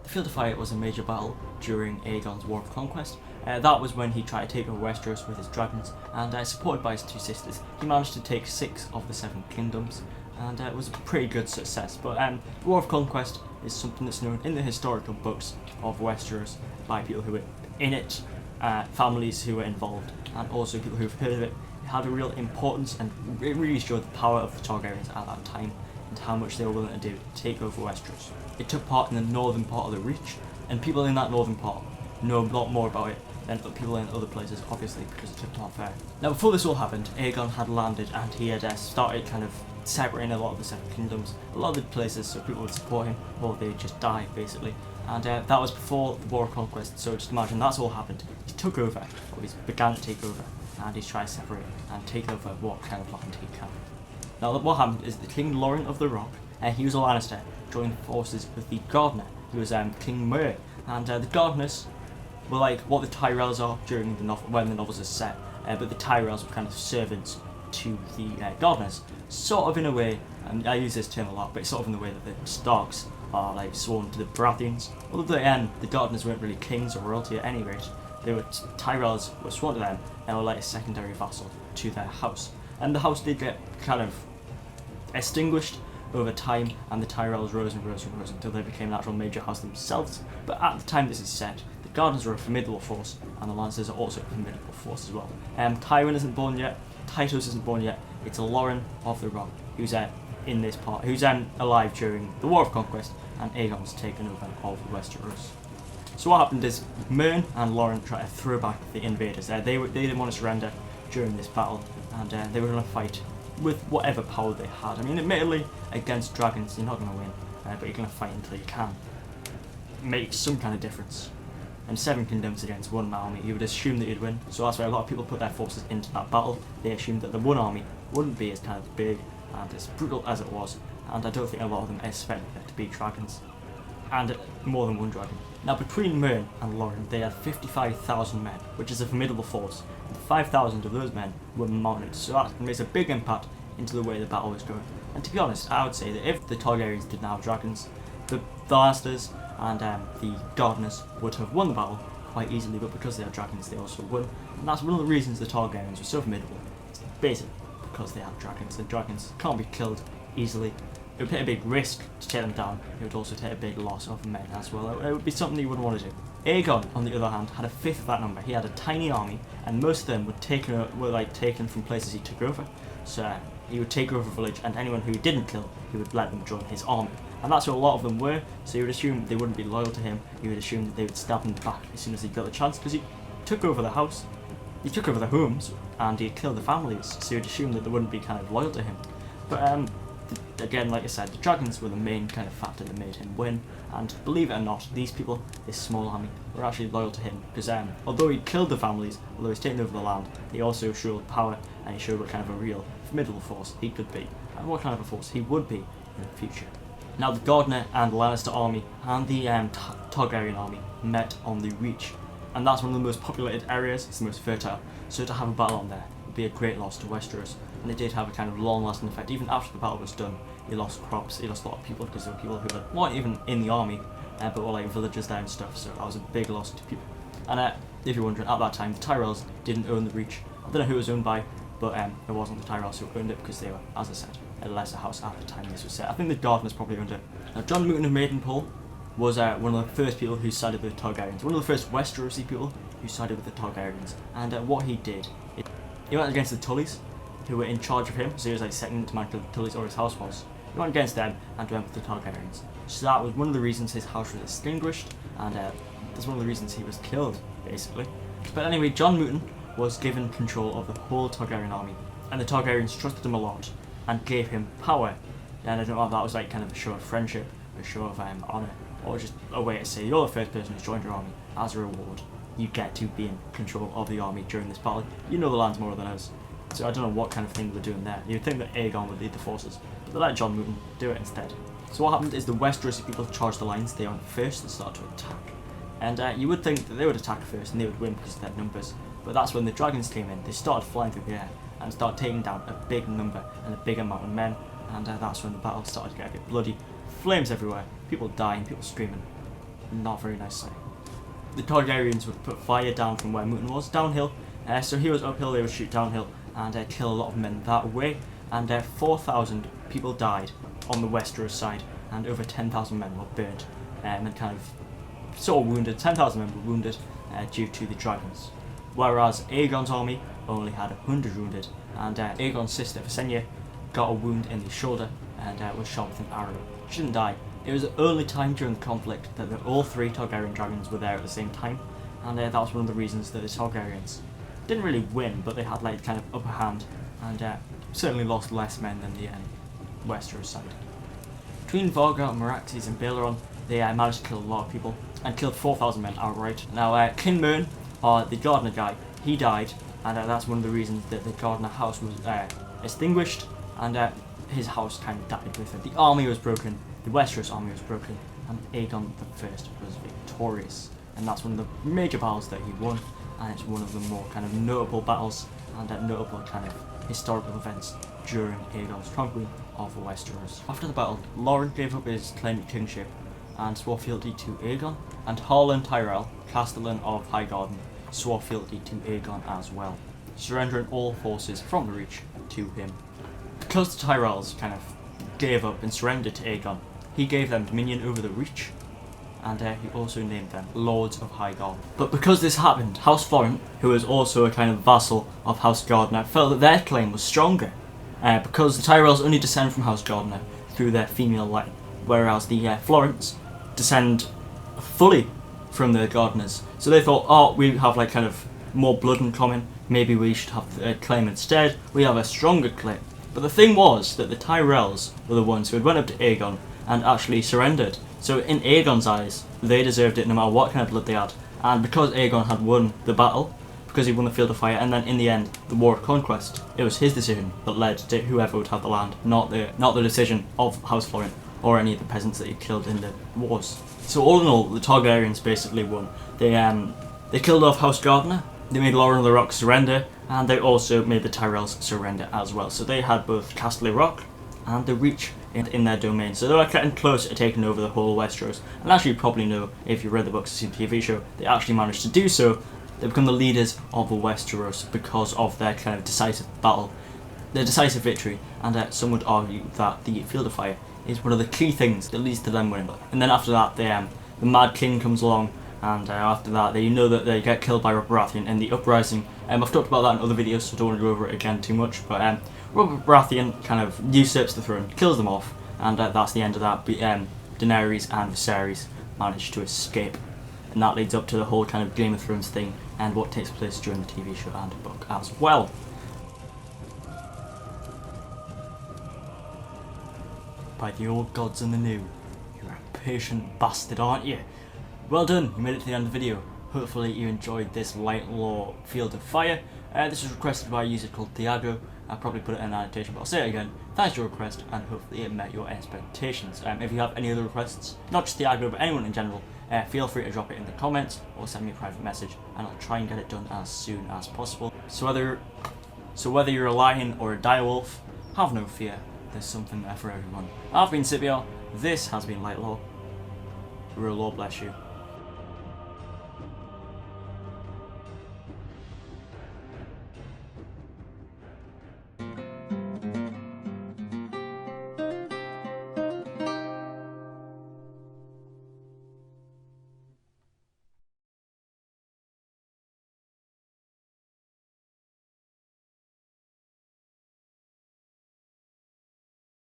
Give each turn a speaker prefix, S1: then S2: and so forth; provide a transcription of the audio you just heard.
S1: The Field of Fire was a major battle during Aegon's War of Conquest. That was when he tried to take over Westeros with his dragons, and supported by his two sisters, he managed to take 6 of the 7 kingdoms, and it was a pretty good success. But the War of Conquest is something that's known in the historical books of Westeros by people who were in it, families who were involved, and also people who've heard of it. It had a real importance, and it really showed the power of the Targaryens at that time, and how much they were willing to do to take over Westeros. It took part in the northern part of the Reach, and people in that northern part know a lot more about it than people in other places, obviously, because it took part there. Now, before this all happened, Aegon had landed, and he had started kind of separating a lot of the 7 kingdoms, a lot of the places, so people would support him, or they'd just die, basically. And that was before the War of Conquest, so just imagine that's all happened. He took over, or he began to take over, and he's trying to separate and take over what kind of land he can. Now, what happened is the King Loren of the Rock, he was a Lannister, joined forces with the Gardener, who was King Myr, and the Gardeners were like what the Tyrells are during the novel, when the novels are set, but the Tyrells were kind of servants to the Gardeners, sort of in a way, and I use this term a lot, but it's sort of in the way that the Starks are like sworn to the Baratheons. Although the Gardeners weren't really kings or royalty at any rate, Tyrells were sworn to them and were like a secondary vassal to their house. And the house did get kind of extinguished over time, and the Tyrells rose and rose and rose until they became an actual major house themselves. But at the time this is set, the Gardeners are a formidable force, and the Lancers are also a formidable force as well. Tywin isn't born yet, Tytos isn't born yet, it's Loren of the Rock who's in this part, who's alive during the War of Conquest, and Aegon's taken over all of Westeros. So what happened is Mern and Loren tried to throw back the invaders. They didn't want to surrender during this battle, and they were going to fight with whatever power they had. I mean, admittedly, against dragons, you're not going to win, but you're going to fight until you can make some kind of difference. And 7 kingdoms against 1 army, you would assume that you'd win, so that's why a lot of people put their forces into that battle. They assumed that the 1 army wouldn't be as kind of big and as brutal as it was, and I don't think a lot of them expected there to be dragons, and more than 1 dragon. Now, between Mern and Loren, they had 55,000 men, which is a formidable force, and 5,000 of those men were mounted, so that makes a big impact into the way the battle was going. And to be honest, I would say that if the Targaryens didn't have dragons, the Lannisters and the Gardeners would have won the battle quite easily, but because they have dragons, they also won. And that's one of the reasons the Targaryens were so formidable. It's basically because they have dragons. The dragons can't be killed easily. It would take a big risk to take them down. It would also take a big loss of men as well. It would be something you wouldn't want to do. Aegon, on the other hand, had a fifth of that number. He had a tiny army, and most of them were taken from places he took over. So he would take over a village, and anyone who he didn't kill, he would let them join his army. And that's what a lot of them were, so you would assume they wouldn't be loyal to him. You would assume that they would stab him back as soon as he got the chance, because he took over the house, he took over the homes, and he killed the families, so you'd assume that they wouldn't be kind of loyal to him. But again, like I said, the dragons were the main kind of factor that made him win, and believe it or not, these people, this small army, were actually loyal to him, because although he killed the families, although he's taken over the land, he also showed power, and he showed what kind of a real formidable force he could be, and what kind of a force he would be in the future. Now, the Gardener and Lannister army and the Targaryen army met on the Reach, and that's one of the most populated areas, it's the most fertile, so to have a battle on there would be a great loss to Westeros, and it did have a kind of long-lasting effect. Even after the battle was done, he lost crops, he lost a lot of people, because there were people who were not even in the army, but were like villagers there and stuff, so that was a big loss to people. And if you're wondering, at that time, the Tyrells didn't own the Reach. I don't know who it was owned by, but it wasn't the Tyrells who owned it, because they were, as I said, a lesser house at the time this was set. I think the Gardeners probably owned it. Now, Jon Moonton of Maidenpool was one of the first people who sided with the Targaryens, one of the first Westerosi people who sided with the Targaryens. And what he did, he went against the Tullys, who were in charge of him, so he was like second in command to the Tullys, or his house was. He went against them and went with the Targaryens. So that was one of the reasons his house was extinguished, and that's one of the reasons he was killed, basically. But anyway, Jon Moonton was given control of the whole Targaryen army, and the Targaryens trusted him a lot and gave him power. And I don't know if that was like kind of a show of friendship, a show of honour, or just a way to say you're the first person who's joined your army. As a reward, you get to be in control of the army during this battle. You know the lands more than us, so I don't know what kind of thing we're doing there. You'd think that Aegon would lead the forces, but they let Jon Moonton do it instead. So what happened is the Westerosi people charged the lines. They went first and started to attack. And you would think that they would attack first and they would win because of their numbers, but that's when the dragons came in. They started flying through the air and started taking down a big number and a big amount of men, and that's when the battle started to get a bit bloody. Flames everywhere, people dying, people screaming. not very nice sight. The Targaryens would put fire down from where Mountain was, downhill. So he was uphill, they would shoot downhill and kill a lot of men that way. And 4,000 people died on the Westeros side, and over 10,000 men were burnt and kind of sort of wounded. 10,000 men were wounded due to the dragons. Whereas Aegon's army only had 100 wounded, and Aegon's sister Visenya got a wound in the shoulder and was shot with an arrow. She didn't die. It was the only time during the conflict that all 3 Targaryen dragons were there at the same time, and that was one of the reasons that the Targaryens didn't really win, but they had like kind of upper hand, and certainly lost less men than the Westeros side. Between Varga, Meraxes and Baelorn, they managed to kill a lot of people, and killed 4,000 men outright. Now King Mern, the gardener guy, he died, and that's one of the reasons that the gardener house was extinguished, and his house kind of died with it. The army was broken, the Westeros army was broken, and Aegon I was victorious. And that's one of the major battles that he won, and it's one of the more kind of notable battles and notable kind of historical events during Aegon's conquering of Westeros. After the battle, Lauren gave up his claim to kingship and swore fealty to Aegon, and Harlan Tyrell, Castellan of Highgarden, swore fealty to Aegon as well, surrendering all forces from the Reach to him. Because the Tyrells kind of gave up and surrendered to Aegon, he gave them dominion over the Reach, and he also named them Lords of Highgarden. But because this happened, House Florent, who was also a kind of vassal of House Gardner, felt that their claim was stronger, because the Tyrells only descend from House Gardner through their female line, whereas the Florents descend fully from the Gardeners. So they thought, oh, we have like kind of more blood in common, maybe we should have a claim instead, we have a stronger claim. But the thing was that the Tyrells were the ones who had went up to Aegon and actually surrendered. So in Aegon's eyes, they deserved it no matter what kind of blood they had. And because Aegon had won the battle, because he won the Field of Fire, and then in the end, the War of Conquest, it was his decision that led to whoever would have the land, not the decision of House Florent or any of the peasants that he killed in the wars. So all in all, the Targaryens basically won. They killed off House Gardner, they made Lauren of the Rock surrender, and they also made the Tyrells surrender as well. So they had both Castle Rock and the Reach in their domain. So they were getting close to taking over the whole Westeros. And as you probably know, if you read the books or seen the TV show, they actually managed to do so. They become the leaders of the Westeros because of their kind of decisive battle, their decisive victory, and some would argue that the Field of Fire is one of the key things that leads to them winning. And then after that, the Mad King comes along, and after that, they know that they get killed by Robert Baratheon in the uprising. I've talked about that in other videos, so I don't want to go over it again too much. But Robert Baratheon kind of usurps the throne, kills them off, and that's the end of that. Daenerys and Viserys manage to escape, and that leads up to the whole kind of Game of Thrones thing and what takes place during the TV show and book as well. By the old gods and the new, you're a patient bastard, aren't you? Well done, you made it to the end of the video. Hopefully you enjoyed this light law Field of Fire. This was requested by a user called Thiago. I'll probably put it in an annotation, but I'll say it again. Thanks for your request, and hopefully it met your expectations. If you have any other requests, not just Thiago, but anyone in general, feel free to drop it in the comments or send me a private message, and I'll try and get it done as soon as possible. So whether you're a lion or a direwolf, have no fear. There's something there for everyone. I've been Cipyaar. This has been Light Law. Rule law bless you.